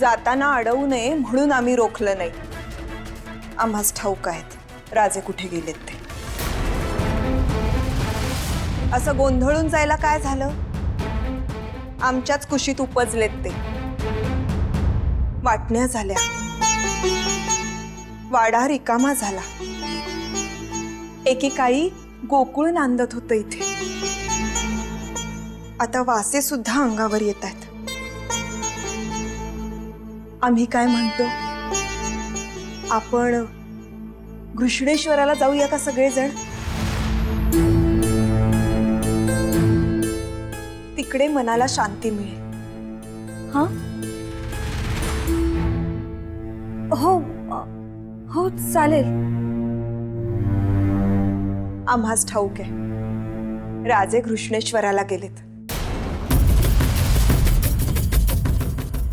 जाताना अडवू नये म्हणून आम्ही रोखलं नाही। आम्हास ठाऊक आहेत राजे कुठे गेलेत ते। असं गोंधळून जायला काय झालं? आमच्याच कुशीत उपजलेत ते। वाटण्या झाल्या, वाडा रिकामा झाला। एकेकाळी गोकुळ नांदत होतं इथे, आता वासे सुद्धा अंगावर येत आहेत। आम्ही काय म्हणतो, आपण घृष्णेश्वराला जाऊया का सगळेजण? तिकडे मनाला शांती मिळेल। हाँ हो हो चालेल। आम्हास ठाऊक आहे राजे घृष्णेश्वराला गेलेत।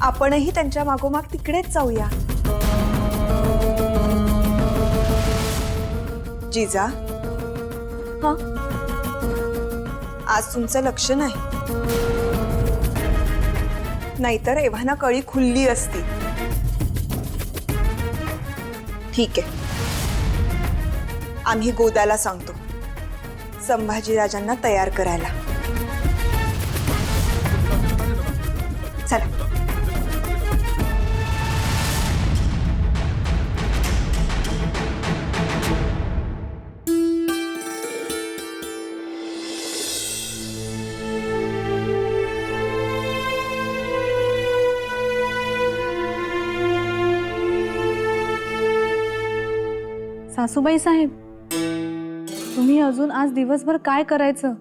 आपणही त्यांच्या मागोमाग तिकडेच जाऊया। जिजा, हाँ आज तुमचं लक्ष नाही, नाहीतर एव्हाना कळी खुलली असती। ठीक आहे, आम्ही गोदाला सांगतो संभाजीराजांना तयार करायला। चला। सासूबाई साहेब, तुम्ही अजून आज दिवसभर काय करायचं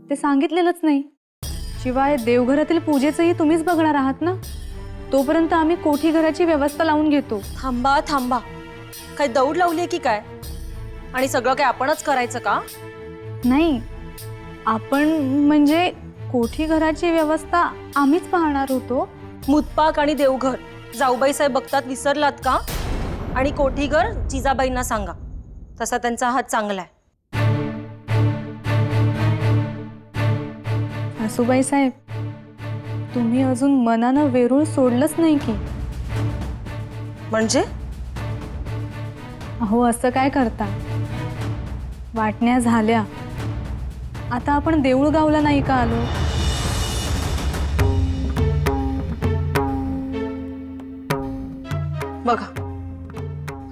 ते सांगितलेलंच नाही। शिवाय देवघरातील पूजेचंही तुम्हीच बघणार आहात ना। तोपर्यंत आम्ही कोठी घराची व्यवस्था लावून घेतो। थांबा थांबा, काय दौड लावली की काय? आणि सगळं काय आपणच करायचं का? नाही, आपण म्हणजे कोठी घराची व्यवस्था आम्हीच पाहणार होतो। मुतपाक आणि देवघर जाऊबाई साहेब बघतात, विसरलात का? आणि कोठीघर जिजाबाईंना सांगा, तसा त्यांचा हात चांगला आहे। सासूबाई साहेब, तुम्ही अजून मनानं वेरूळ सोडलंच नाही की? म्हणजे? अहो असं काय करता? वाटण्या झाल्या, आता आपण देऊळगावला नाही का आलो? बघा,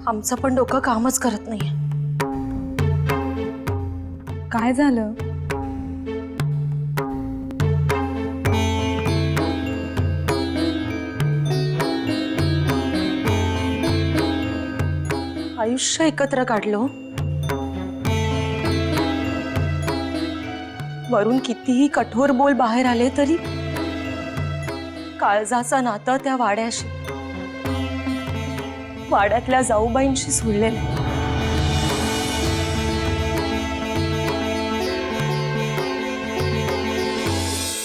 आमचं पण डोकं कामच करत नाहीये। काय झालं? आयुष्य एकत्र काढलं, वरून कितीही कठोर बोल बाहेर आले तरी काळजाचं नातं त्या वाड्याशी, वाड्यातल्या जाऊबाईंशी जुळलेलं आहे।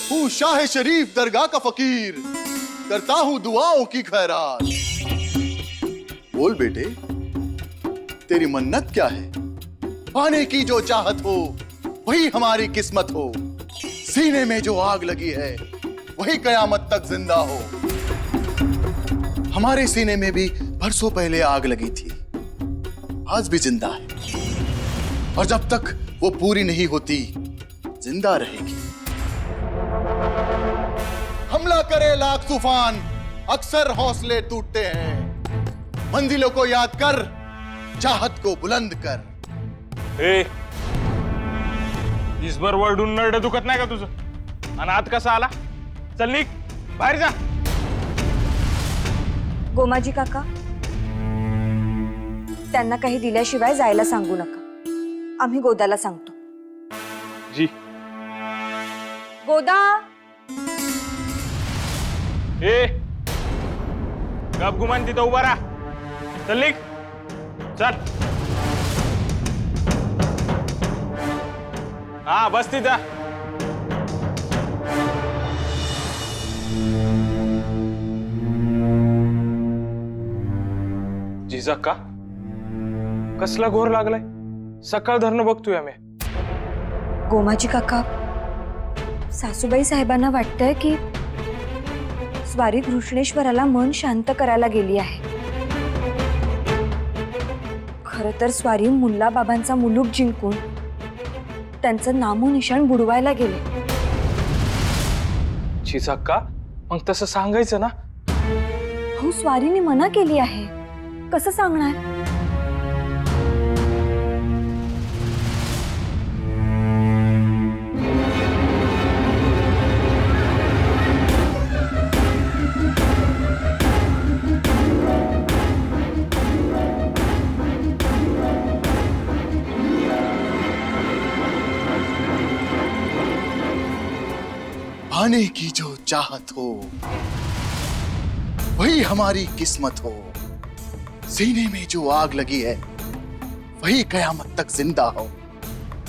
हूँ शाह शरीफ दरगाह का फकीर, करता हूँ दुआओं की खैरात। बोल बेटे, तेरी मन्नत क्या है? पाने की जो चाहत हो वही हमारी किस्मत हो। सीने में जो आग लगी है वही कयामत तक जिंदा हो। हमारे सीने में भी बरसों पहले आग लगी थी, आज भी जिंदा है, और जब तक वो पूरी नहीं होती जिंदा रहेगी। हमला करे लाख तूफान, अक्सर हौसले टूटते हैं। मंजिलों को याद कर, चाहत को बुलंद कर। ए, इसभर वरडून नरड दुखत नाही का तुझं? आणि आत कसा आला? चल निघ, बाहेर जा। गोमाजी काका, त्यांना काही दिल्याशिवाय जायला सांगू नका। आम्ही गोदाला सांगतो। जी। गोदा, ए, गप गुमान तिथं उभा राहा। चल निघ, चल। हा बस तिथं। जिजाक्का, कसला घोर लागलाय? सकाळ धरणं बघतोय आम्ही। गोमाजी काका, सासूबाई साहेबांना वाटतंय की स्वारी घृष्णेश्वराला मन शांत करायला गेली आहे. खरं तर स्वारी मुल्ला बाबांचा मुलूक जिंकून त्यांचं नामोनिशाण बुडवायला गेले. जिजाक्का, मग तसं सांगायचं ना. हो, स्वारीने मना केली आहे. कसं सांगणार? पाने की जो चाहत हो वही हमारी किस्मत हो. सीने में जो आग लगी है वही कयामत तक जिंदा हो.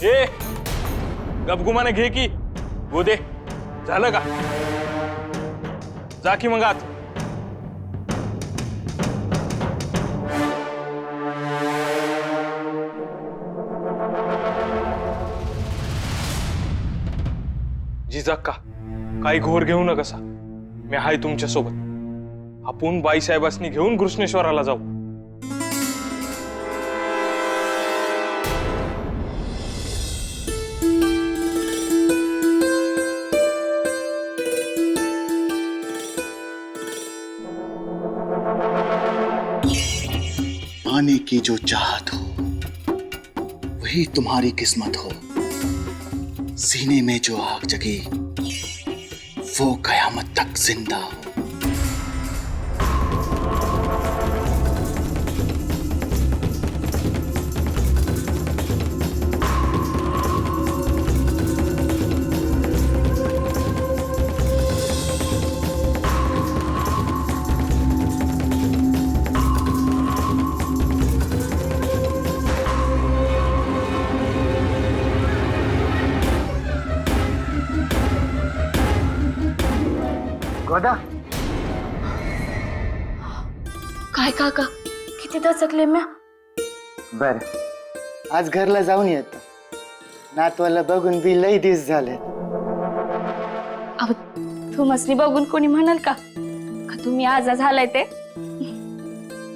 ए गपगुमाने घे की वो दे. झालं का? जा की मग आत. जिजाक्का, काही घोर घेऊ नका. मी आहे तुमच्या सोबत. आपण बाईसाहेबांनी घेऊन घृष्णेश्वराला जाऊ. पाने की जो चाहत हो वही तुम्हारी किस्मत हो. सीने में जो आग जगी वो कयामत तक जिंदा हो. गोदा, काय काका, किती दचकले म्या. बर आज घरला जाऊन येतो. नातवाला बघून बी लई दिवस झाले. अहो, तुमसनी बघून कोणी म्हणाल का तुम्ही आजा झालाय ते.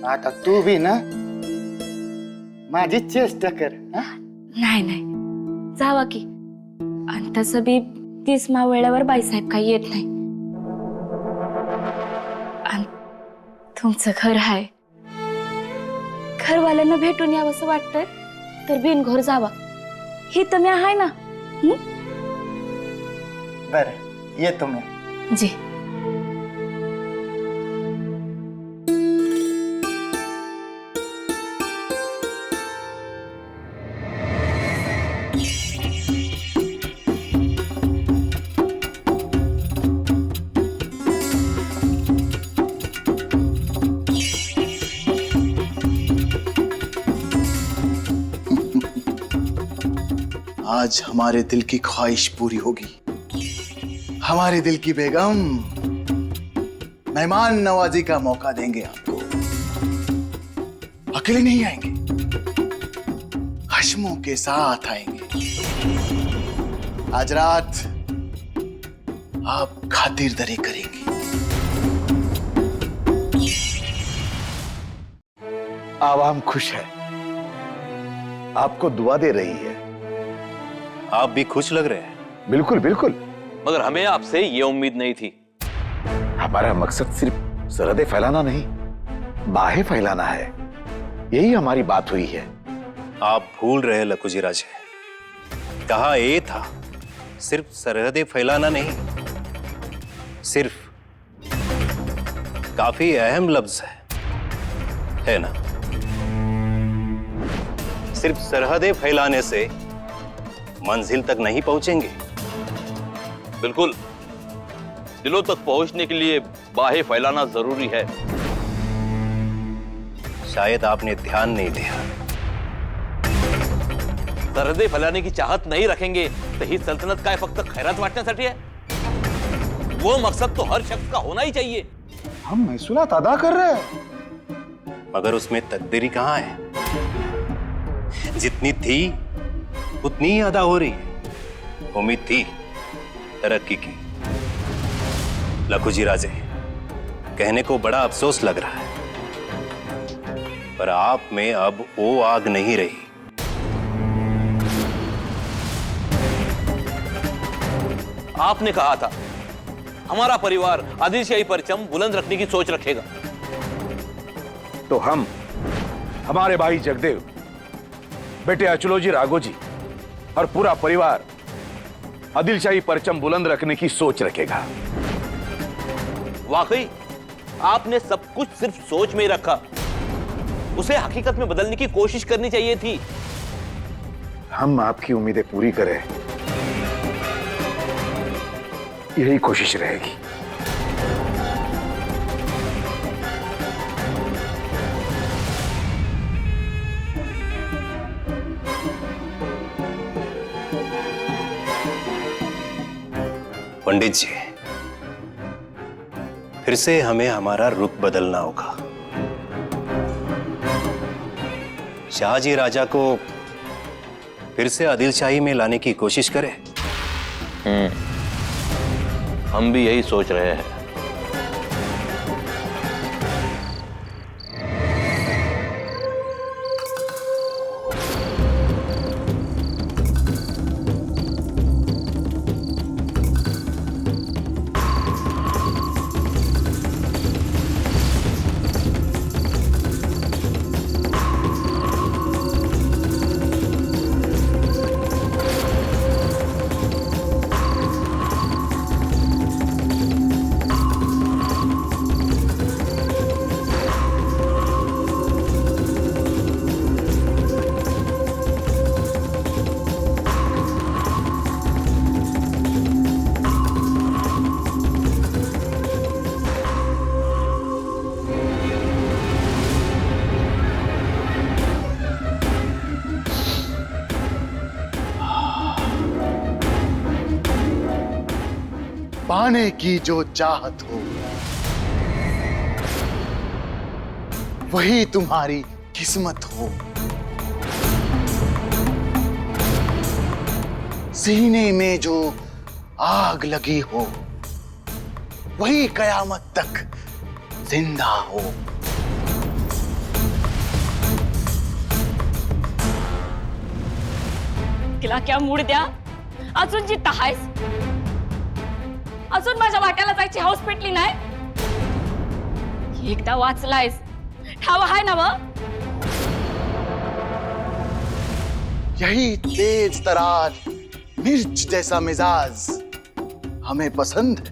आता तू बी ना माझी चेष्टा कर. नाही नाही, जावा की. आणि तसं बी 30 वेळेवर बाईसाहेब काही येत नाही. आणि तुमचं घर आहे. घरवाल्यांना भेटून यावं असं वाटतंय तर बिनघोर जावा. ही तर मी आहे ना. बर येतो मी. जी. आज हमारे दिल की ख्वाहिश पूरी होगी. हमारे दिल की बेगम मेहमान नवाजी का मौका देंगे आपको. अकेले नहीं आएंगे, हश्मों के साथ आएंगे. आज रात आप खातिरदारी करेंगी. आवाम खुश है, आपको दुआ दे रही है. आप भी खुश लग रहे हैं. बिल्कुल बिल्कुल. मगर हमें आपसे ये उम्मीद नहीं थी. हमारा मकसद सिर्फ सरहदें फैलाना नहीं, बाहें फैलाना है. यही हमारी बात हुई है. आप भूल रहे लखुजी राजे. कहा ये था सिर्फ सरहदें फैलाना नहीं, सिर्फ काफी अहम लफ्ज है ना. सिर्फ सरहदें फैलाने से मंजिल तक नहीं पहुंचेंगे. बिल्कुल, दिलों तक पहुंचने के लिए बाहें फैलाना जरूरी है. शायद आपने ध्यान नहीं दिया. सरहदें फैलाने की चाहत नहीं रखेंगे तो ही सल्तनत काय फक्त खैरात वाटण्यासाठी है. वो मकसद तो हर शख्स का होना ही चाहिए. हम महसूलात अदा कर रहे हैं, मगर उसमें तकदीरी कहां है. जितनी थी उतनी ही अदा हो रही है. उम्मीद थी तरक्की की. लखुजी राजे, कहने को बड़ा अफसोस लग रहा है, पर आप में अब वो आग नहीं रही। आपने कहा था हमारा परिवार आदिलशाही परचम बुलंद रखने की सोच रखेगा। तो हम, हमारे भाई जगदेव, बेटे अचलोजी राघोजी और पूरा परिवार आदिलशाही परचम बुलंद रखने की सोच रखेगा। वाकई आपने सब कुछ सिर्फ सोच में ही रखा, उसे हकीकत में बदलने की कोशिश करनी चाहिए थी। हम आपकी उम्मीदें पूरी करें, यही कोशिश रहेगी। पंडित जी, फिर से हमें हमारा रुख बदलना होगा। शाहजी राजा को फिर से आदिलशाही में लाने की कोशिश करें। हम भी यही सोच रहे हैं। पाने की जो चाहत हो वही तुम्हारी किस्मत हो। सीने में जो आग लगी हो वही कयामत तक जिंदा हो। तिला क्या मूड द्या, अजून जिद्द आहेस? अजून माझ्या वाट्याला जायची हौस पेटली नाही? एकदा वाचलायस, ठाव आहे ना मग? यही तेज तरार मिर्च जैसा मिजाज हमें पसंद है।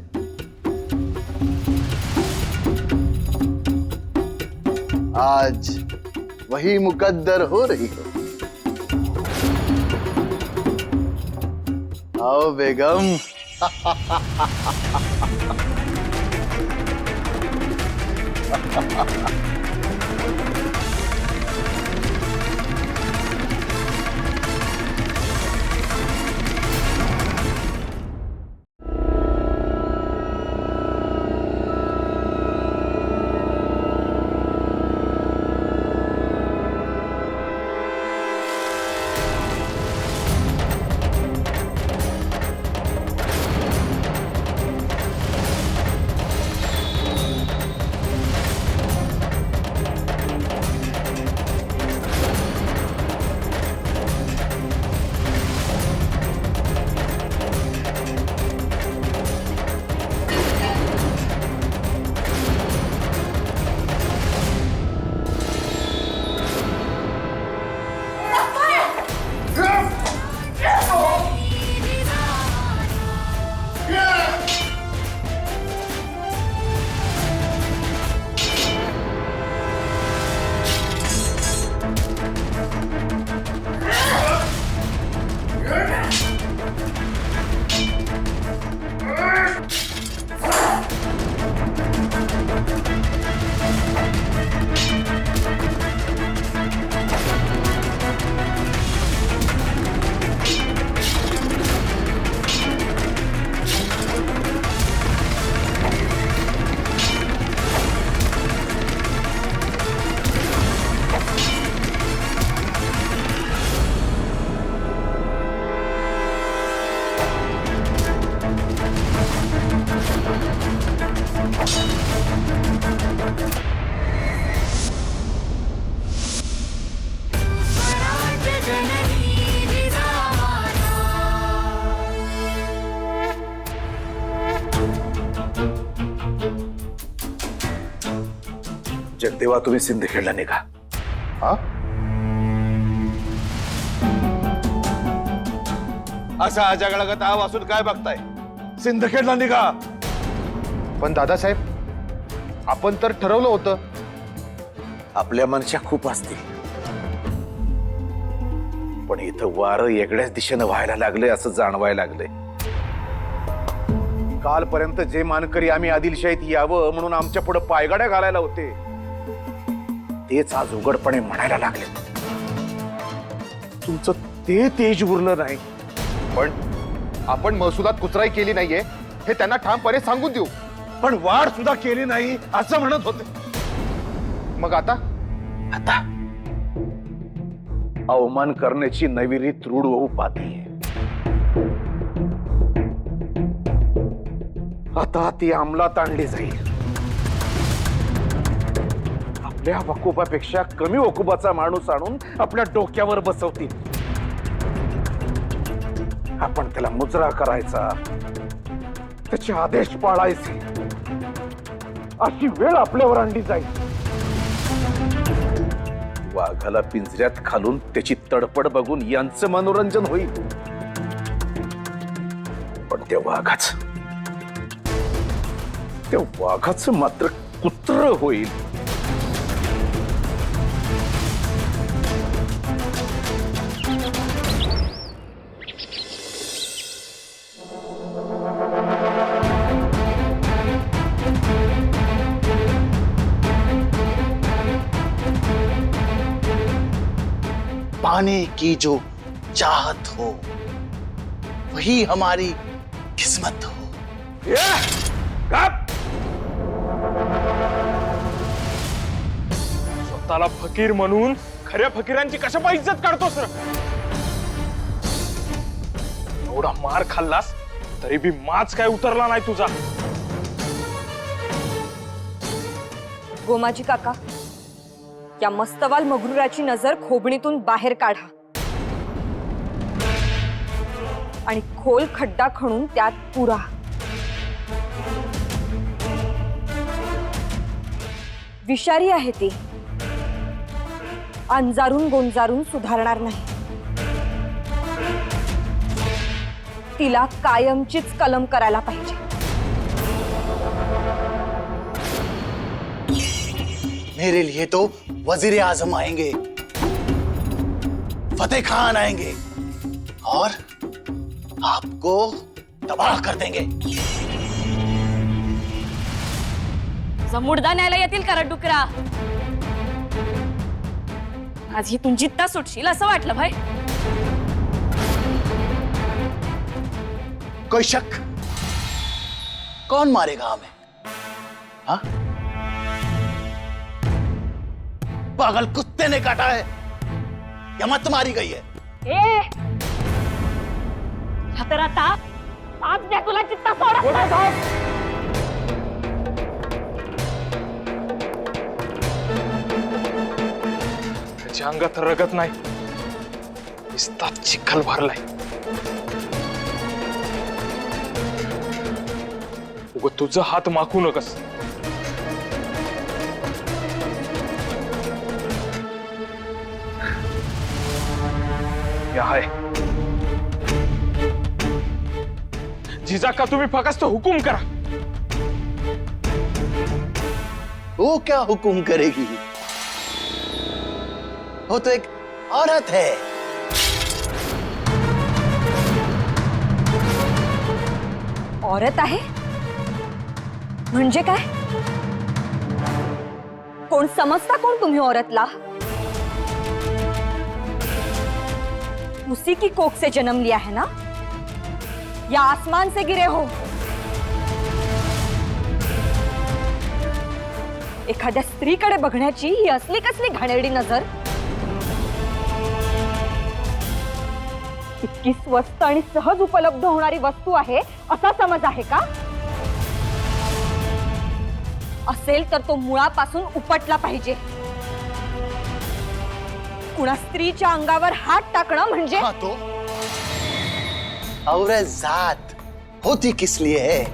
आज वही मुकद्दर हो रही हो। आओ बेगम। जगदेवा तुम्ही सिंदखेडला निघा. हा? असा जगळगत आव असून काय बघताय? सिंदखेडला निघा. पण दादासाहेब, आपण तर ठरवलं होतं. आपल्या मनशा खूप असतील, पण इथं वारं वेगळ्याच दिशेनं व्हायला लागले असं जाणवायला लागले. कालपर्यंत जे मानकरी आम्ही आदिलशाहीत यावं म्हणून आमच्या पुढे पायगाड्या घालायला होते, तेच आज उघडपणे म्हणायला लागले. तुमचं ते तेज उरलं नाही. पण आपण महसुलात कुचराई केली नाहीये हे त्यांना ठामपणे सांगून देऊ. पण वाढ सुद्धा केली नाही असं म्हणत होते. मग आता आता अवमान करण्याची नवी रीत रूढ होऊ पाहतीये. आता ती अंमलात आणली जाईल. आपल्या वकुबापेक्षा कमी वकुबाचा माणूस आणून आपल्या डोक्यावर बसवतील. आपण त्याला मुजरा करायचा, त्याचे आदेश पाळायचे, अशी वेळ आपल्यावर आणली जाईल. वाघाला पिंजऱ्यात घालून त्याची तडपड बघून यांचं मनोरंजन होईल, पण त्या वाघाचं मात्र कुत्र होईल. पाने की जो चाहत हो वही हमारी किस्मत हो. स्वतःला फकीर म्हणून खऱ्या फकीरांची कशा इज्जत काढतोस रे? एवढा मार खाल्लास तरी बी माच काय उतरला नाही तुझा. गोमाजी काका, या मस्तवाल मगरुराची नजर खोबणीतून बाहेर काढा आणि खोल खड्डा खणून त्यात पुरा. विषारी आहे ती, अंजारून गोंजारून सुधारणार नाही. तिला कायमचीच कलम करायला पाहिजे. मेरे लिए तो वजीर आजम आएंगे, फतेह खान आएंगे और आपको तबाह कर देंगे. मुर्दा न्यायला येतील का डुकरा? आज ही तुम जित्ता सुटशील असं वाटलं भाई. कोई शक? कौन मारेगा हमें? हाँ? पागल कुत्ते ने काटा है या मत मारी गई है? ए तर आता आज द्या तुला चित्ता सोडा. त्याच्या अंगात रगत नाही, निस्तात चिखल भरलाय. उगं तुझा हात माखू नकस. आहे जिजाका, तुम्ही फक्त हुकुम करा. वो क्या हुकुम करेगी? वो तो एक औरत है. औरत आहे म्हणजे काय? कोण समजता कोण तुम्ही औरतला? उसी की कोख से जन्म लिया है ना, या आसमान से गिरे हो? एखाद्या स्त्रीकडे बघण्याची ही असली कसली घाणेरडी नजर? इतकी स्वस्त आणि सहज उपलब्ध होणारी वस्तू आहे असा समज आहे का? असेल तर तो मुळापासून उपटला पाहिजे. कुणा स्त्रीच्या अंगावर हात टाकणं म्हणजे? हाँ तो औरत जात होती किस लिए है?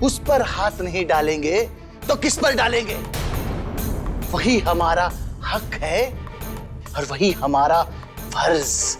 उस पर हाथ नहीं डालेंगे तो किस पर डालेंगे? वही हमारा हक है और वही हमारा फर्ज।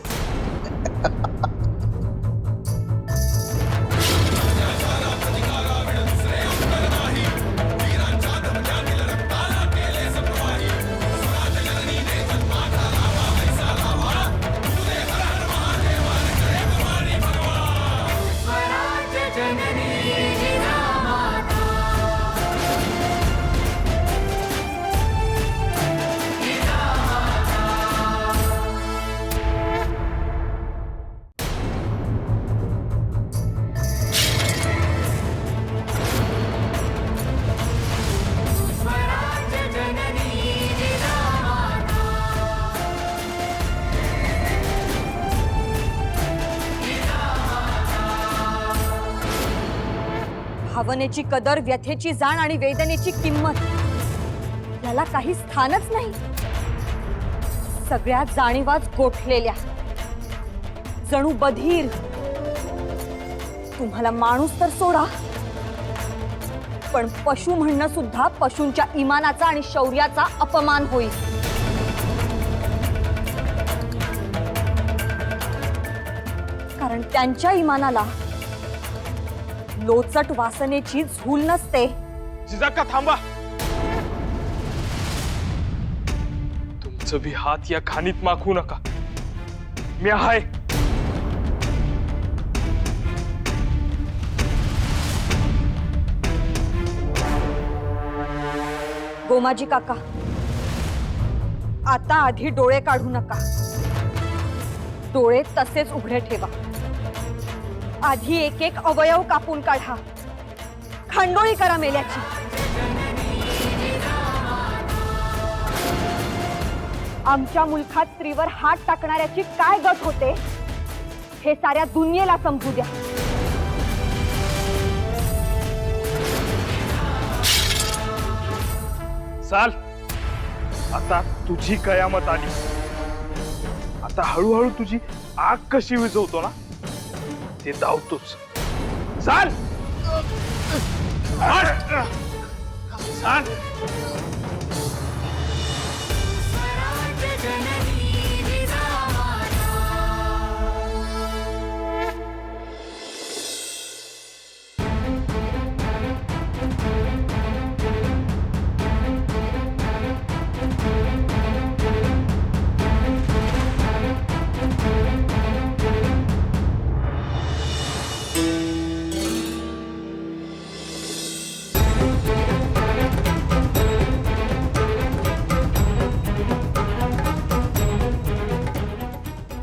भावनेची कदर, व्यथेची जाण आणि वेदनेची किंमत याला काही स्थानच नाही. सगळ्या जाणीवाच गोठलेल्या, जणू बधीर. तुम्हाला माणूस तर सोडा, पण पशु म्हणणं सुद्धा पशूंच्या इमानाचा आणि शौर्याचा अपमान होईल. कारण त्यांच्या इमानाला लोचट वासनेची झूल नसते. जिजाक्का थांबा. तुमचं भी हात या खाणीत माखू नका. मी आहे. गोमाजी काका, आता आधी डोळे काढू नका. डोळे तसेच उघडे ठेवा. आधी एक एक अवयव कापून काढा. खंडोळी करा मेल्याची. आमच्या मुलखात स्त्रीवर हात टाकणाऱ्याची काय गत होते हे साऱ्या दुनियेला समजू द्या. चाल, आता तुझी कयामत आली. आता हळूहळू तुझी आग कशी विझवतो ना ते धावतोच. चाल चाल.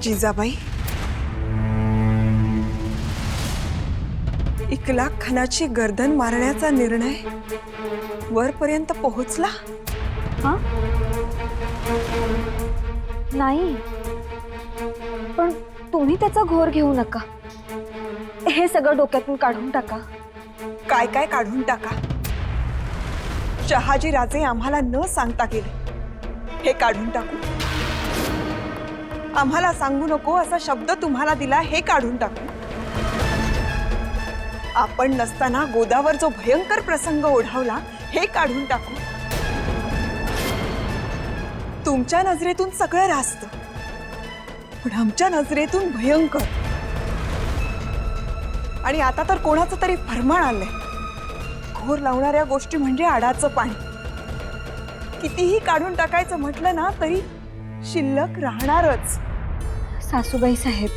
जिजाबाई, 1,00,000 खणाची गर्दन मारण्याचा निर्णय वरपर्यंत पोहोचला. हा? नाही, पण तुम्ही त्याचा घोर घेऊ नका. हे सगळं डोक्यातून काढून टाका. काय काय काढून टाका? शहाजी राजे आम्हाला न सांगता गेले हे काढून टाकू? आम्हाला सांगू नको असा शब्द तुम्हाला दिला हे काढून टाकू? आपण नसताना गोदावर जो भयंकर प्रसंग ओढावला हे काढून टाकू? तुमच्या नजरेतून सगळं रास्त, पण आमच्या नजरेतून भयंकर. आणि आता तर कोणाचं तरी फरमान आलंय. घोर लावणाऱ्या गोष्टी म्हणजे आडाचं पाणी. कितीही काढून टाकायचं म्हटलं ना तरी शिल्लक राहणारच. सासूबाई साहेब,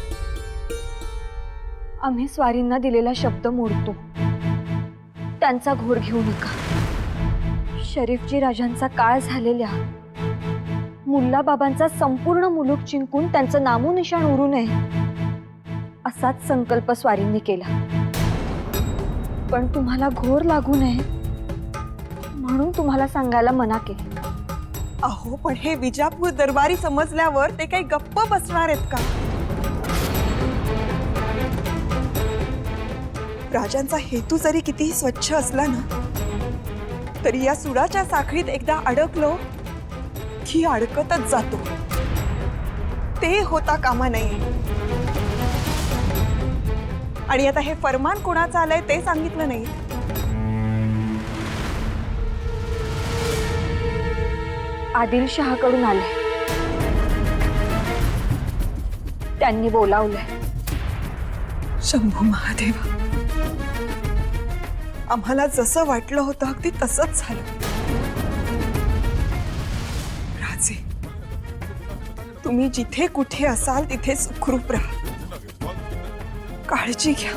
आम्ही स्वारींना दिलेला शब्द मोडतो. त्यांचा घोर घेऊ नका. शरीफजी राजांचा काळ झालेल्या मुल्ला बाबांचा संपूर्ण मुलूक जिंकून त्यांचं नामोनिशाण उरू नये असाच संकल्प स्वारींनी केला. पण तुम्हाला घोर लागू नये म्हणून तुम्हाला सांगायला मना केली. अहो, पण हे विजापूर दरबारी समजल्यावर ते काही गप्प बसणार आहेत का? राजांचा हेतू जरी कितीही स्वच्छ असला ना तरी या सुडाच्या साखळीत एकदा अडकलो की अडकतच जातो. ते होता कामा नये. आणि आता हे फरमान कोणाचं आलंय ते सांगितलं नाही. आदिलशहाकडून आले. त्यांनी बोलावलंय. शंभू महादेवा, आम्हाला जसं वाटलं होतं अगदी तसंच झालं. राजे, तुम्ही जिथे कुठे असाल तिथे सुखरूप राहा. काळजी घ्या.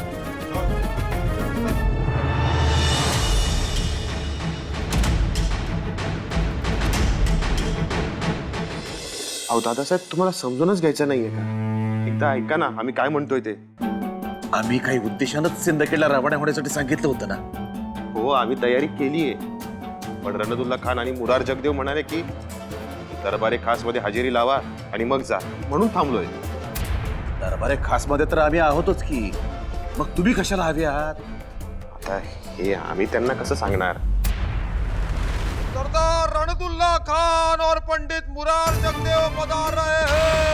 अहो दादासाहेब, तुम्हाला समजूनच घ्यायचं नाहीये का? एकदा ऐका ना, आम्ही काय म्हणतोय ते. आम्ही काही उद्देशानंच सिंदखेडला रवाना होण्यासाठी सांगितलं होतं ना. हो, आम्ही तयारी केलीये, पण रणदुल्ला खान आणि मुरार जगदेव म्हणाले की दरबारे खास मध्ये हजेरी लावा आणि मग जा, म्हणून थांबलोय. दरबारे खास मध्ये तर आम्ही आहोतच की, मग तुम्ही कशाला हवे आहात? आता हे आम्ही त्यांना कसं सांगणार? सरदार रणदुल्ला खान और पंडित मुरार जगदेव पधार रहे हैं.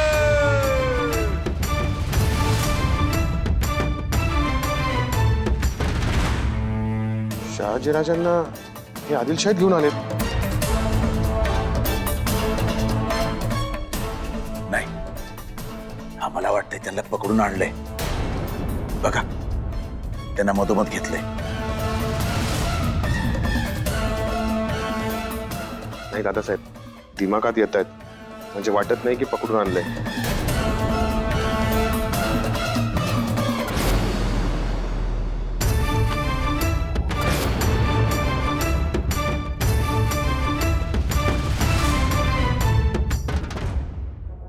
शहाजीराजांना हे आदिलशाहीत घेऊन आले. नाही, आम्हाला वाटतंय त्यांना पकडून आणलंय. बघा, त्यांना मधोमध घेतलंय. नाही दादासाहेब, दिमागात येत आहेत, म्हणजे वाटत नाही की पकडून आणलंय.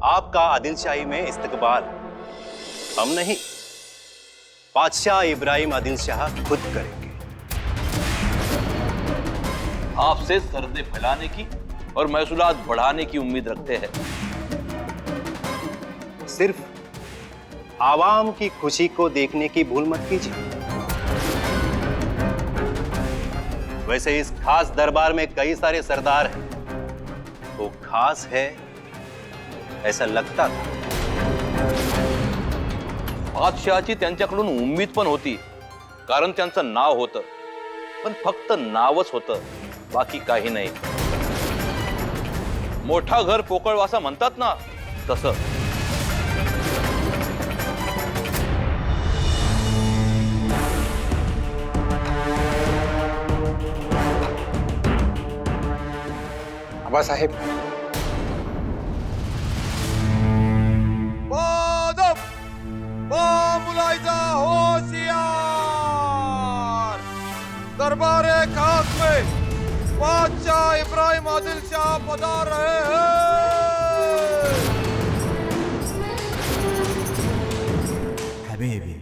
आपका आदिलशाही में इस्तकबाल हम नहीं, बादशाह इब्राहिम आदिल शाह खुद करेंगे. आपसे सरहदें फैलाने की और महसूलात बढ़ाने की उम्मीद रखते हैं. सिर्फ आवाम की खुशी को देखने की भूल मत कीजिए. वैसे इस खास दरबार में कई सारे सरदार हैं, वो खास है ऐसा लगता था. बादशहाची त्यांच्याकडून उम्मीद पण होती, कारण त्यांचं नाव होतं, पण फक्त नावच होतं, बाकी काही नाही. मोठा घर पोकळवासा म्हणतात ना, तसं. आबासाहेब, मुलायजा होशियार, दरबारे खास में बादशाह इब्राहिम आदिल शाह पधार रहे हैं. हबीबी,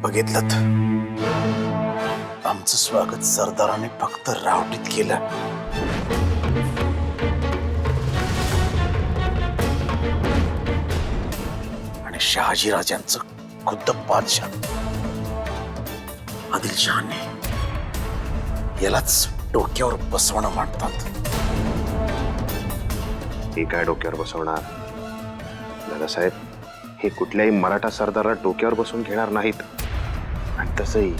बघितलं, आमचं स्वागत सरदाराने फक्त रावटीत केलं. आणि शहाजीराजांचं खुद्द बादशाह आदिलशहाने यालाच डोक्यावर बसवणं म्हणतात. हे काय डोक्यावर बसवणार दादासाहेब? हे कुठल्याही मराठा सरदाराला डोक्यावर बसून घेणार नाहीत. आणि तसंही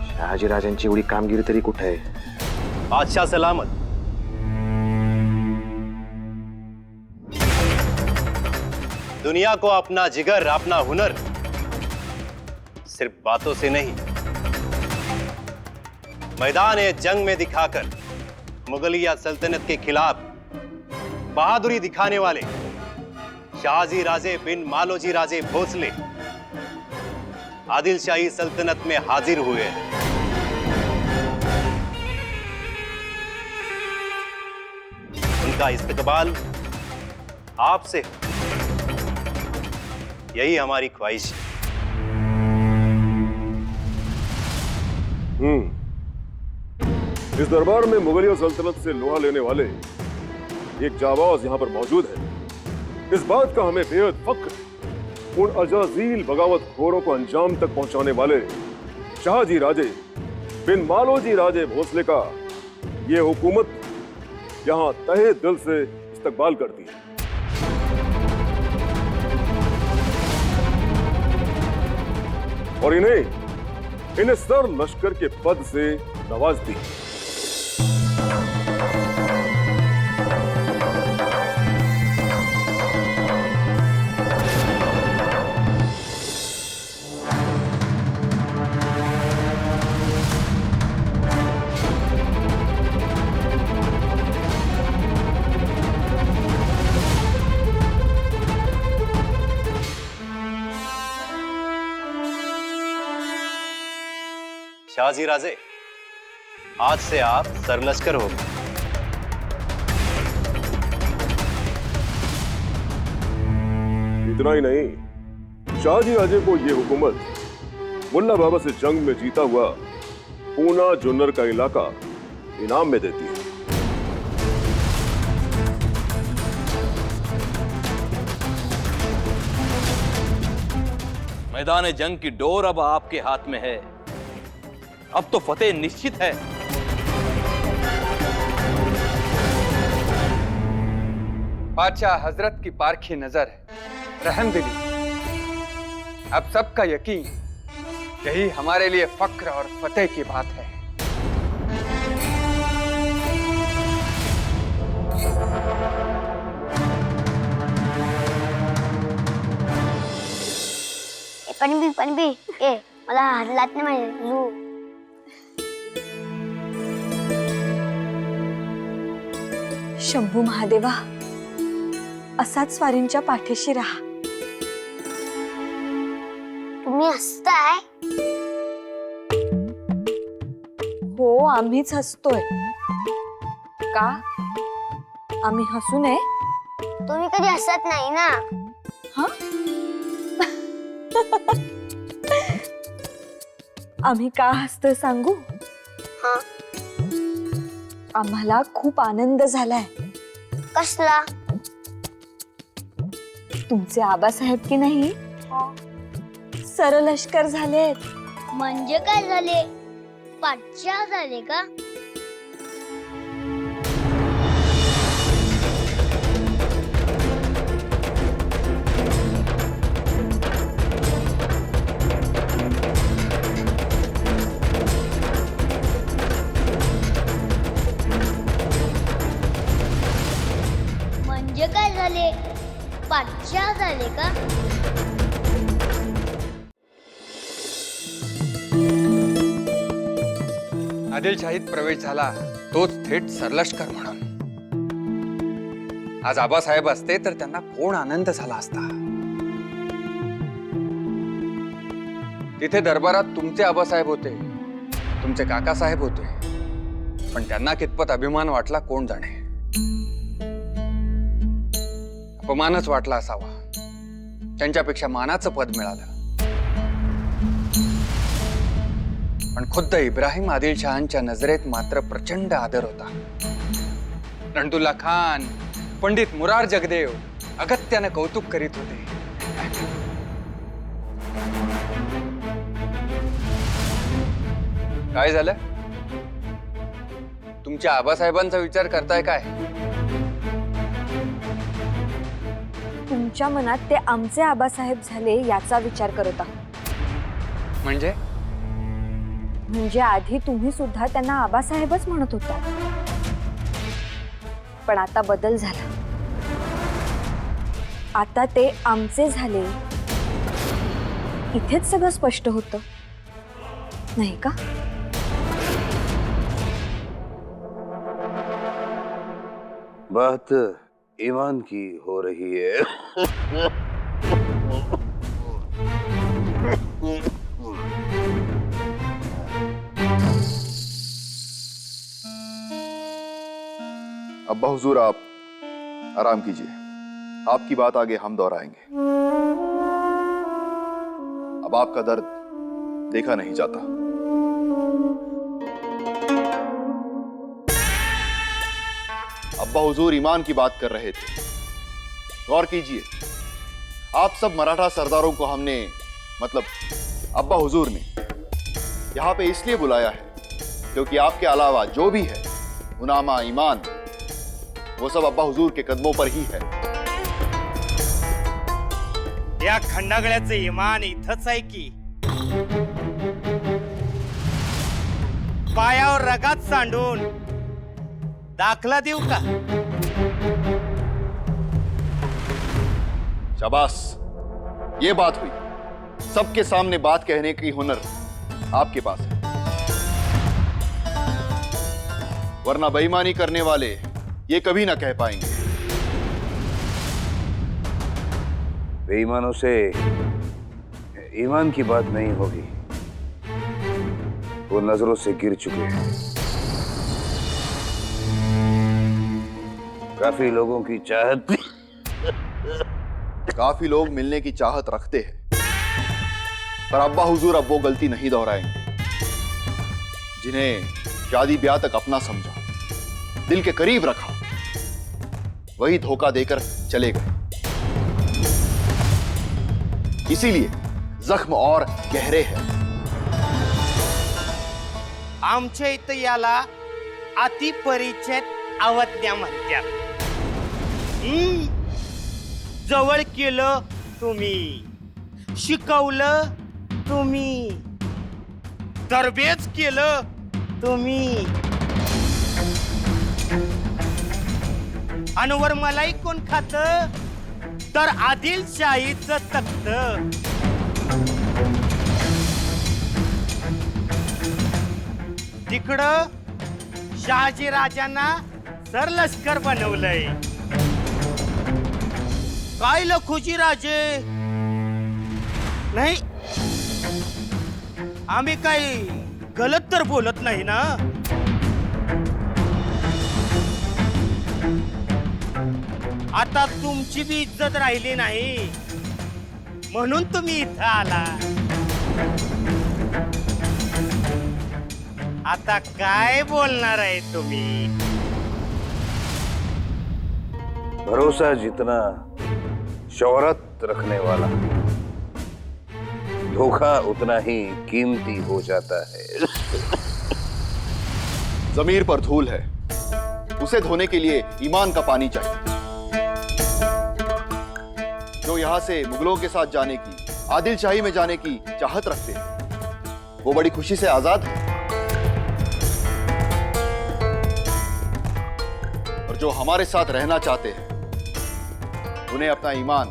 शहाजीराजांची एवढी कामगिरी तरी कुठे आहे? बादशाह सलामत. दुनिया को अपना जिगर, अपना हुनर सिर्फ बातों से नहीं, मैदान जंग में दिखाकर मुगलिया सल्तनत के खिलाफ बहादुरी दिखाने वाले शाहजी राजे बिन मालोजी राजे भोसले आदिलशाही सल्तनत में हाजिर हुए हैं. उनका इस्तकबाल आपसे, यही हमारी ख्वाहिश है. इस दरबार में मुगलिया सल्तनत से लोहा लेने वाले एक जाबाज यहाँ पर मौजूद है. इस बात का हमें बेहद फख्र है. उन अजाजील बगावत खोरों को अंजाम तक पहुंचाने वाले शाहजी राजे बिन मालोजी राजे भोसले का ये हुकूमत यहाँ तहे दिल से इस्तकबाल करती है और इन्हें सर लश्कर के पद से नवाजती है। शाहजी राजे, आज से आप सरलश्कर हो गए। इतना ही नहीं, शाहजी राजे को यह हुकूमत मुल्ला बाबा से जंग में जीता हुआ पूना जुन्नर का इलाका इनाम में देती है। मैदान जंग की डोर अब आपके हाथ में है। अब तो फतेह निश्चित है। बादशाह हजरत की पारखी नजर, रहमदिली, अब सबका यकीन, यही हमारे लिए फक्र और फतेह की बात है। पणबी ए मला हात नाही माहिती लू शंभू महादेवा, असाच स्वारींच्या पाठीशी राहा. तुम्ही हसताय? हो, आम्हीच हसतोय. का? आम्ही हसू नये? तुम्ही कधी हसत नाही ना. आम्ही का हसतोय सांगू? आम्हाला खूप आनंद झालाय. कसला? तुमचे आबासाहेब की नाही सरलश्कर झालेत. म्हणजे काय झाले? पाठच्या झाले का? म्हणजे काय झाले? पाठच्या झाले का? आदिलशाहीत प्रवेश झाला तोच थेट सरलश्कर म्हणून. आज आबासाहेब असते तर त्यांना कोण आनंद झाला असता. तिथे दरबारात तुमचे आबासाहेब होते, तुमचे काकासाहेब होते, पण त्यांना कितपत अभिमान वाटला कोण जाणे. अपमानच वाटला असावा. त्यांच्यापेक्षा मानाचं पद मिळालं. पण खुद्द इब्राहिम आदिलशहांच्या नजरेत मात्र प्रचंड आदर होता. रणदुल्ला खान, पंडित मुरार जगदेव अगत्यानं कौतुक करीत होते. काय झालं? तुमच्या आबासाहेबांचा विचार करताय काय? तुमच्या मनात ते आमचे आबासाहेब झाले याचा विचार करत आहोत. म्हणजे आधी तुम्ही सुद्धा त्यांना आबासाहेबच म्हणत होता, पण आता बदल झाला. आता ते आमचे झाले. इथेच सगळं स्पष्ट होतं, नाही का? बात ईमान की हो रही है. अब्बा हुजूर, आप आराम कीजिए. आपकी बात आगे हम दोहराएंगे. अब आपका दर्द देखा नहीं जाता. अब्बा हुजूर ईमान की बात कर रहे थे. गौर कीजिए, आप सब मराठा सरदारों को हमने, मतलब अब्बा हुजूर ने, यहां पे इसलिए बुलाया है क्योंकि आपके अलावा जो भी है मुनामा, ईमान, वो सब अब्बा हुजूर के कदमों पर ही है। या खंडागळ्याचं इमान इथंच आहे की पायावर रगात सांडून दाखला देऊ का? शाबाश, ये बात हुई। सबके सामने बात कहने की हुनर आपके पास है, वरना बेईमानी करने वाले ये कभी ना कह पाएंगे। बेईमानों से ईमान की बात नहीं होगी, वो नजरों से गिर चुके हैं। काफी लोगों की चाहत काफी लोग मिलने की चाहत रखते हैं, पर अब्बा हुजूर अब वो गलती नहीं दोहराएंगे। जिन्हें शादी ब्याह तक अपना समझा, दिल के करीब रखा, वही धोखा देकर चले गए। इसीलिए जख्म और गहरे हैं। आमच्या इथं याला अतिपरिचित अवज्ञा म्हणतात। जवळ केलं तुम्ही, शिकवलं तुम्ही, तरबेज केलं तुम्ही, अनवर मलाई कोण खात तर आदिलशाहीचं तख्त। तिकडं शहाजी राजांना सरलष्कर बनवलंय। काय लखुजी राजे नाही, आम्ही काही गलत तर बोलत नाही ना? आता तुमची बी इज्जत राहिली नाही म्हणून तुम्ही इथं आला। आता काय बोलणार आहे तुम्ही? भरोसा जितना शोहरत रखने वाला, धोखा उतना ही कीमती हो जाता है। जमीर पर धूल है, उसे धोने के लिए ईमान का पानी चाहिए। जो यहां से मुगलों के साथ जाने की, आदिलशाही में जाने की चाहत रखते हैं, वो बड़ी खुशी से आजाद है। और जो हमारे साथ रहना चाहते हैं, उन्हें अपना ईमान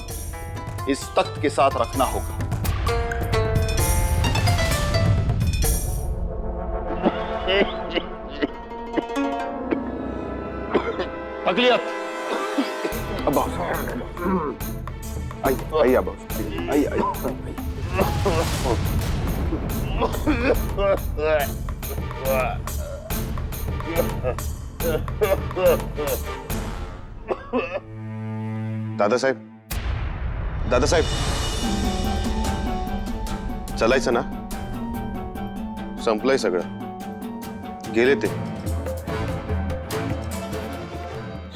इस तख्त के साथ रखना होगा। अगली आइए बॉस, आइए। दादासाहेब, दादासाहेब, चलायचं ना? संपलंय सगळं, गेले ते।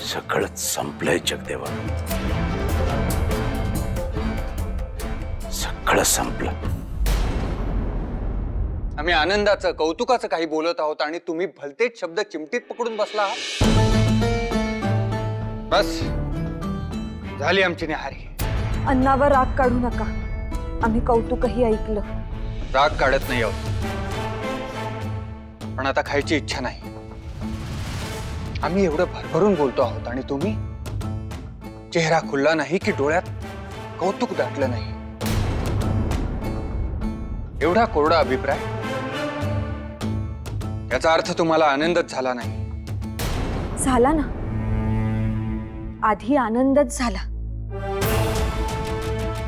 सगळंच संपलंय जगदेवा, सगळं संपलं। आम्ही आनंदाचं कौतुकाचं काही बोलत आहोत आणि तुम्ही भलतेच शब्द चिमटीत पकडून बसला आहात। बस झाली आमची न्याहारी। अन्नावर राग काढू नका, आम्ही कौतुकही ऐकलं। राग काढत नाही आहोत, पण आता खायची इच्छा नाही। आम्ही एवढं भरभरून बोलतो आहोत आणि तुम्ही चेहरा खुलला नाही की डोळ्यात कौतुक दाटलं नाही। एवढा कोरडा अभिप्राय, याचा अर्थ तुम्हाला आनंदच झाला नाही। झाला ना, आधी आनंदच झाला,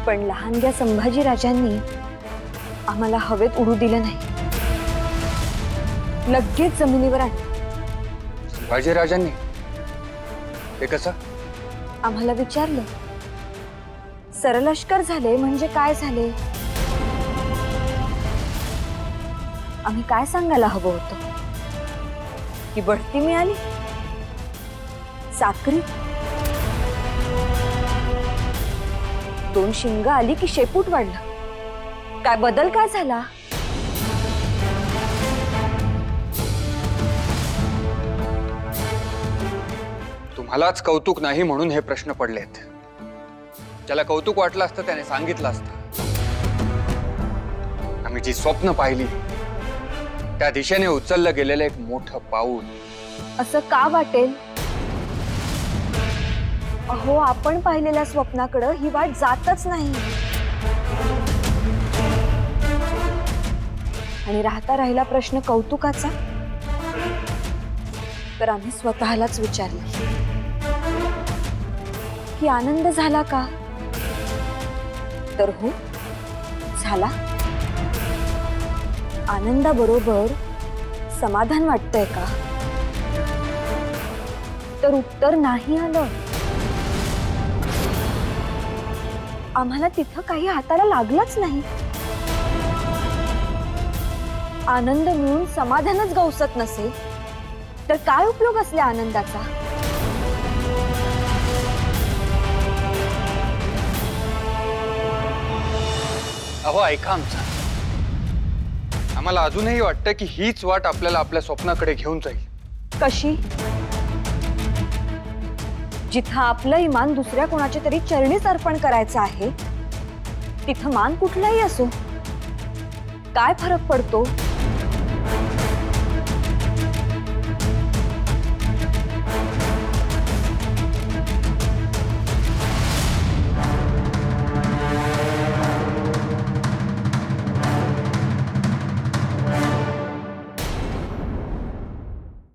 पण लहानग्या संभाजी राजांनी आम्हाला हवेत उडू दिलं नाही, लगेच जमिनीवर आणलं। संभाजीराजांनी ते कसं? आम्हाला विचारलं, सरलष्कर झाले म्हणजे काय झाले? आम्ही काय सांगायला हवं होतं? की बढती मिळाली, साखरी, 2 शिंग आली की शेपूट वाढलं? काय बदल काय झाला? मलाच कौतुक नाही म्हणून हे प्रश्न पडलेत. ज्याला कौतुक वाटलं असतं त्याने सांगितलं असतं. आम्ही जी स्वप्न पाहिली त्या दिशेने उचललं गेलेलं एक मोठं पाऊल. असं का वाटेल? अहो, आपण पाहिलेल्या स्वप्नाकडे ही वाट जातच नाही. आणि राहिला प्रश्न कौतुकाचा, तर आम्ही स्वतःलाच विचारलं की आनंद झाला का? तर हो, झाला. आनंदाबरोबर समाधान वाटतंय का? तर उत्तर नाही आलं. आम्हाला तिथं काही हाताला लागलंच नाही. आनंद मिळून समाधानच गवसत नसेल तर काय उपयोग असल्या आनंदाचा? अहो ऐका आमचं, आम्हाला अजूनही वाटतं की हीच वाट आपल्याला आपल्या स्वप्नाकडे घेऊन जाईल. कशी? जिथं आपलं इमान दुसऱ्या कोणाच्या तरी चरणीच अर्पण करायचं आहे, तिथं मान कुठलाही असो, काय फरक पडतो?